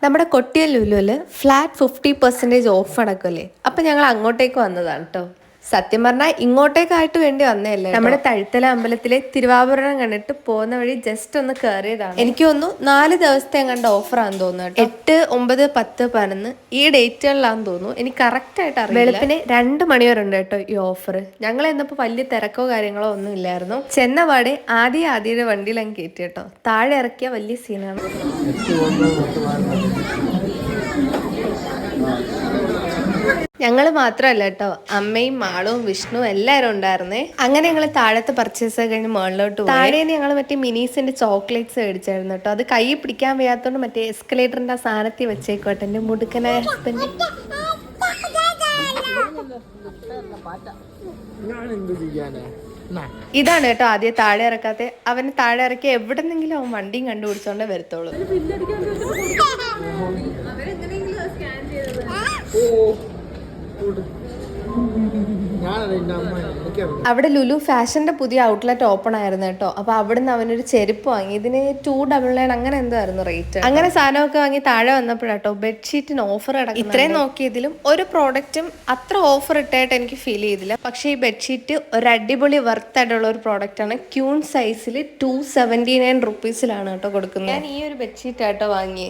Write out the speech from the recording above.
നമ്മുടെ Kottiyam ലുലുവിൽ flat 50% of നടക്കുമല്ലേ. അപ്പം ഞങ്ങൾ അങ്ങോട്ടേക്ക് വന്നതാണ് കേട്ടോ. സത്യം പറഞ്ഞാൽ ഇങ്ങോട്ടേക്കായിട്ട് വേണ്ടി വന്നതല്ലേ. നമ്മുടെ തഴുത്തല അമ്പലത്തിലെ തിരുവാഭരണം കണ്ടിട്ട് പോകുന്ന വഴി ജസ്റ്റ് ഒന്ന് കയറിയതാണ്. എനിക്ക് തോന്നുന്നു 4 ദിവസത്തെ കണ്ട ഓഫറാന്ന് തോന്നുന്നു കേട്ടോ. 8, 9, 10, 11 ഈ ഡേറ്റുകളിലാന്ന് തോന്നുന്നു. എനിക്ക് കറക്റ്റ് ആയിട്ട് അറിയാം. വെളുപ്പിന് 2 മണി വരെ ഉണ്ട് കേട്ടോ ഈ ഓഫർ. ഞങ്ങൾ എന്നപ്പോൾ വലിയ തിരക്കോ കാര്യങ്ങളോ ഒന്നും ഇല്ലായിരുന്നു. ചെന്നപാടെ ആദ്യയുടെ വണ്ടിയിൽ അങ്ങ് കയറ്റി കേട്ടോ. താഴെ ഇറക്കിയ വലിയ സീനാണ്. ഞങ്ങൾ മാത്രമല്ല കേട്ടോ, അമ്മയും മാളും വിഷ്ണു എല്ലാവരും ഉണ്ടായിരുന്നേ. അങ്ങനെ ഞങ്ങൾ താഴത്തെ പർച്ചേസ് കഴിഞ്ഞ് മുകളിലോട്ട് പോയി. താഴെ ഞങ്ങൾ മറ്റേ മിനീസിന്റെ ചോക്ലേറ്റ്സ് മേടിച്ചായിരുന്നു കേട്ടോ. അത് കൈ പിടിക്കാൻ വയ്യാത്തോണ്ട് മറ്റേ എസ്കലേറ്ററിന്റെ ആ സാധനത്തിൽ വെച്ചേക്കോട്ടെ എന്റെ മുടുക്കനായ ഹസ്ബൻഡ്. ഇതാണ് കേട്ടോ ആദ്യം താഴെ ഇറക്കാത്തെ. അവന് താഴെ ഇറക്കി എവിടെന്നെങ്കിലും അവൻ വണ്ടിയും കണ്ടുപിടിച്ചോണ്ടേ വരത്തോളൂ. അവിടെ ലുലു ഫാഷന്റെ പുതിയ ഔട്ട്ലെറ്റ് ഓപ്പൺ ആയിരുന്നു കേട്ടോ. അപ്പൊ അവിടുന്ന് അവനൊരു ചെരുപ്പ് വാങ്ങി. ഇതിന് 299 അങ്ങനെ എന്തായിരുന്നു റേറ്റ്. അങ്ങനെ സാധനമൊക്കെ വാങ്ങി താഴെ വന്നപ്പോഴാട്ടോ ബെഡ്ഷീറ്റിന് ഓഫർ അടക്കം. ഇത്രയും നോക്കിയതിലും ഒരു പ്രോഡക്റ്റും അത്ര ഓഫർ ഇട്ടായിട്ട് എനിക്ക് ഫീൽ ചെയ്തില്ല. പക്ഷെ ഈ ബെഡ്ഷീറ്റ് ഒരു അടിപൊളി വർത്ത് ആയിട്ടുള്ള ഒരു പ്രോഡക്റ്റ് ആണ്. ക്യൂൺ സൈസിൽ 279 റുപ്പീസിലാണ് കേട്ടോ കൊടുക്കുന്നത്. ഞാൻ ഈ ഒരു ബെഡ്ഷീറ്റ് ആട്ടോ വാങ്ങിയേ.